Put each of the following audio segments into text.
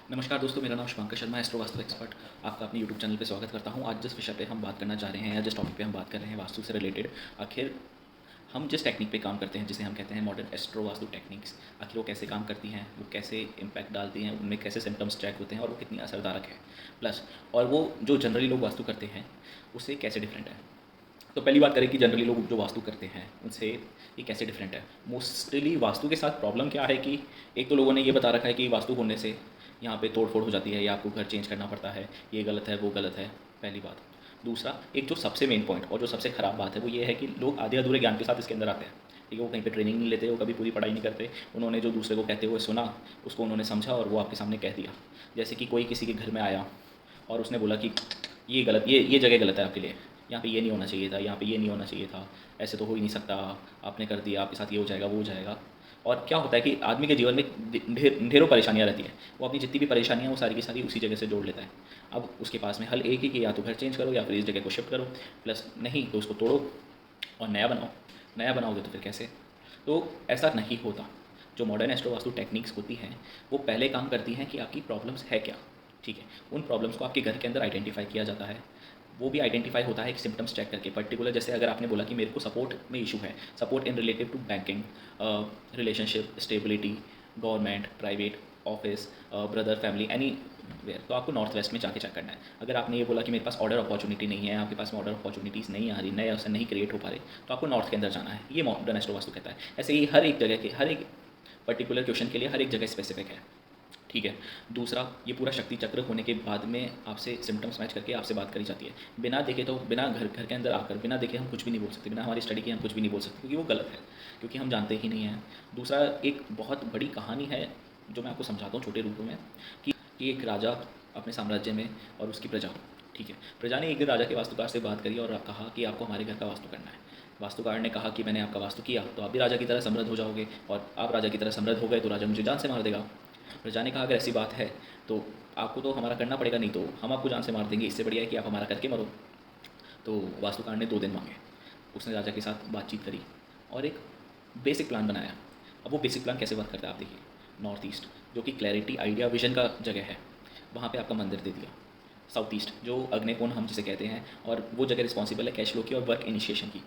नमस्कार दोस्तों, मेरा नाम शुभांकर शर्मा, एस्ट्रो वास्तु एक्सपर्ट। आपका अपने यूट्यूब चैनल पे स्वागत करता हूं। आज जिस विषय पे हम बात करना चाह रहे हैं या जिस टॉपिक पे हम बात कर रहे हैं वास्तु से रिलेटेड, आखिर हम जिस टेक्निक पे काम करते हैं जिसे हम कहते हैं मॉडर्न एस्ट्रो वास्तु टेक्निक्स, आखिर वो कैसे काम करती हैं, वो कैसे इम्पैक्ट डालती हैं, उनमें कैसे सिम्टम्स ट्रैक होते हैं और वो कितनी असरदारक है, प्लस और वो जो जनरली लोग वास्तु करते हैं उससे कैसे डिफरेंट है। तो पहली बात करें कि जनरली लोग जो वास्तु करते हैं उनसे ये कैसे डिफरेंट है। मोस्टली वास्तु के साथ प्रॉब्लम क्या है कि एक तो लोगों ने ये बता रखा है कि वास्तु होने से यहाँ पे तोड़ फोड़ हो जाती है या आपको घर चेंज करना पड़ता है, ये गलत है वो गलत है, पहली बात। दूसरा, एक जो सबसे मेन पॉइंट और जो सबसे ख़राब बात है वो ये है कि लोग आधे अधूरे ज्ञान के साथ इसके अंदर आते हैं। ठीक है, वो कहीं पे ट्रेनिंग नहीं लेते, वो कभी पूरी पढ़ाई नहीं करते, उन्होंने जो दूसरे को कहते हुए सुना उसको उन्होंने समझा और वो आपके सामने कह दिया। जैसे कि कोई किसी के घर में आया और उसने बोला कि ये गलत, ये जगह गलत है आपके लिए, यहाँ पे ये नहीं होना चाहिए था, यहाँ पे ये नहीं होना चाहिए था, ऐसे तो हो ही नहीं सकता, आपने कर दिया, आपके साथ ये हो जाएगा वो हो जाएगा। और क्या होता है कि आदमी के जीवन में ढेरों परेशानियाँ रहती हैं, वो अपनी जितनी भी परेशानियाँ वो सारी की सारी उसी जगह से जोड़ लेता है। अब उसके पास में हल एक ही कि या तो घर चेंज करो या फिर इस जगह को शिफ्ट करो, प्लस नहीं तो उसको तोड़ो और नया बनाओ। नया बनाओगे तो फिर कैसे? तो ऐसा नहीं होता। जो मॉडर्न एस्ट्रो वास्तु टेक्निक्स होती हैं वो पहले काम करती हैं कि आपकी प्रॉब्लम्स है क्या। ठीक है, उन प्रॉब्लम्स को आपके घर के अंदर आइडेंटिफाई किया जाता है। वो भी आइडेंटिफाई होता है एक सिम्टम्स चेक करके। पर्टिकुलर जैसे अगर आपने बोला कि मेरे को सपोर्ट में इशू है, support in relative to banking, relationship, stability, government, private, office, brother, family, anywhere, तो आपको नॉर्थ वेस्ट में जाके चेक करना है। अगर आपने ये बोला कि मेरे पास ऑर्डर अपॉर्चुनिटी नहीं है, आपके पास ऑर्डर अपॉर्चुनिटीज़ नहीं आ रही, नए अवसर नहीं क्रिएट हो पा रहे, तो आपको नॉर्थ के अंदर जाना है। ये मॉडर्न एस्ट्रो वास्तु कहता है। ऐसे ही हर एक जगह के हर एक पर्टिकुलर क्वेश्चन के लिए हर एक जगह स्पेसिफिक है। ठीक है। दूसरा, ये पूरा शक्ति चक्र होने के बाद में आपसे सिम्टम्स मैच करके आपसे बात करी जाती है। बिना देखे तो बिना घर घर के अंदर आकर बिना देखे हम कुछ भी नहीं बोल सकते, बिना हमारी स्टडी के हम कुछ भी नहीं बोल सकते, क्योंकि वो गलत है, क्योंकि हम जानते ही नहीं हैं। दूसरा, एक बहुत बड़ी कहानी है जो मैं आपको समझाता हूँ छोटे रूपों में कि एक राजा अपने साम्राज्य में और उसकी प्रजा, ठीक है, प्रजा ने एक दिन राजा के वास्तुकार से बात करी और कहा कि आपको हमारे घर का वास्तु करना है। वास्तुकार ने कहा कि मैंने आपका वास्तु किया तो आप भी राजा की तरह समृद्ध हो जाओगे, और आप राजा की तरह समृद्ध हो गए तो राजा मुझे जान से मार देगा। प्रजा ने कहा अगर ऐसी बात है तो आपको तो हमारा करना पड़ेगा, नहीं तो हम आपको जान से मार देंगे, इससे बढ़िया है कि आप हमारा करके मरो। तो वास्तुकार ने 2 दिन मांगे। उसने राजा के साथ बातचीत करी और एक बेसिक प्लान बनाया। अब वो बेसिक प्लान कैसे वर्क करता है आप देखिए। नॉर्थ ईस्ट, जो कि क्लैरिटी, आइडिया, विजन का जगह है, वहाँ पे आपका मंदिर दे दिया। साउथ ईस्ट, जो अग्निकोण हम जिसे कहते हैं, और वो जगह रिस्पॉन्सिबल है कैश फ्लो की और वर्क इनिशिएशन की,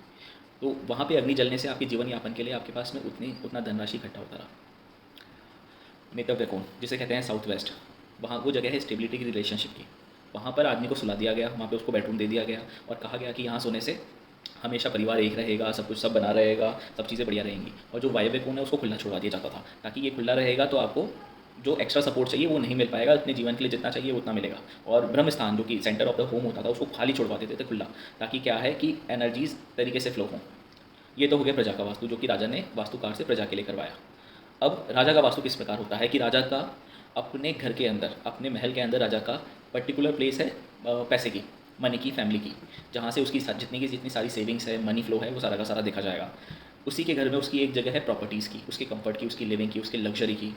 तो वहाँ पे अग्नि जलने से आपके जीवन यापन के लिए आपके पास में उतना धनराशि इकट्ठा होता रहा। नेतव्य कोण, जिसे कहते हैं साउथ वेस्ट, वहाँ वो जगह है स्टेबिलिटी की, रिलेशनशिप की। वहाँ पर आदमी को सुला दिया गया, वहाँ पे उसको बेडरूम दे दिया गया और कहा गया कि यहाँ सोने से हमेशा परिवार एक रहेगा, सब कुछ सब बना रहेगा, सब चीज़ें बढ़िया रहेंगी। और जो वायव्य कोण है उसको खुला छोड़ा दिया जाता था, ताकि ये खुला रहेगा तो आपको जो एक्स्ट्रा सपोर्ट चाहिए वो नहीं मिल पाएगा, अपने जीवन के लिए जितना चाहिए उतना मिलेगा। और ब्रह्म स्थान, जो कि सेंटर ऑफ द होम होता था, उसको खाली छोड़वा देते थे खुला, ताकि क्या है कि एनर्जीज तरीके से फ्लो हों। ये तो हो गया प्रजा का वास्तु, जो कि राजा ने वास्तुकार से प्रजा के लिए करवाया। अब राजा का वास्तु किस प्रकार होता है कि राजा का अपने घर के अंदर, अपने महल के अंदर राजा का पर्टिकुलर प्लेस है पैसे की, मनी की, फैमिली की, जहाँ से उसकी जितनी सारी सेविंग्स है, मनी फ्लो है, वो सारा का सारा देखा जाएगा। उसी के घर में उसकी एक जगह है प्रॉपर्टीज़ की, उसके कंफर्ट की, उसकी लिविंग की, उसके लग्जरी की।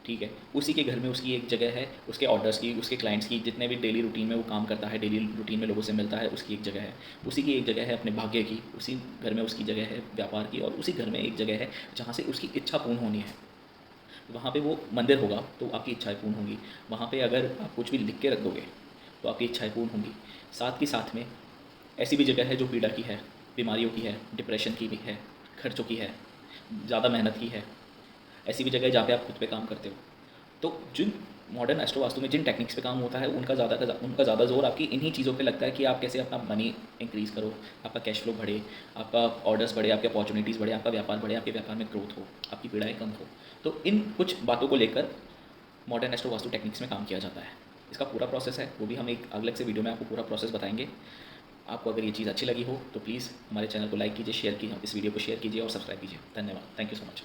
ठीक है, उसी के घर में उसकी एक जगह है उसके ऑर्डर्स की, उसके क्लाइंट्स की, जितने भी डेली रूटीन में वो काम करता है, डेली रूटीन में लोगों से मिलता है, उसकी एक जगह है। उसी की एक जगह है अपने भाग्य की, उसी घर में उसकी जगह है व्यापार की, और उसी घर में एक जगह है जहाँ से उसकी इच्छा पूर्ण होनी है। वहाँ पे वो मंदिर होगा तो आपकी इच्छाएं पूर्ण होंगी। वहाँ पे अगर आप कुछ भी लिख के रख दोगे तो आपकी इच्छाएं पूर्ण होंगी। साथ ही साथ में ऐसी भी जगह है जो पीड़ा की है, बीमारियों की है, डिप्रेशन की भी है, खर्चों की है, ज़्यादा मेहनत की है। ऐसी भी जगह है जहाँ पे आप खुद पे काम करते हो। तो जिन मॉडर्न एस्ट्रो वास्तु में जिन टेक्निक्स पे काम होता है उनका ज़्यादा जोर आपकी इन्हीं चीज़ों पे लगता है कि आप कैसे अपना मनी इंक्रीज़ करो, आपका कैश फ्लो बढ़े, आपका ऑर्डर्स बढ़े, आपके अपॉर्चुनिटीज़ बढ़े, आपका व्यापार बढ़े, आपके व्यापार में ग्रोथ हो, आपकी पीड़ाएँ कम हो। तो इन कुछ बातों को लेकर मॉडर्न एस्ट्रो वास्तु टेक्निक्स में काम किया जाता है। इसका पूरा प्रोसेस है, वो भी हम एक अलग से वीडियो में आपको पूरा प्रोसेस बताएंगे। आपको अगर ये चीज़ अच्छी लगी हो तो प्लीज़ हमारे चैनल को लाइक कीजिए, शेयर कीजिए, इस वीडियो को शेयर कीजिए और सब्सक्राइब कीजिए। धन्यवाद। Thank you so much.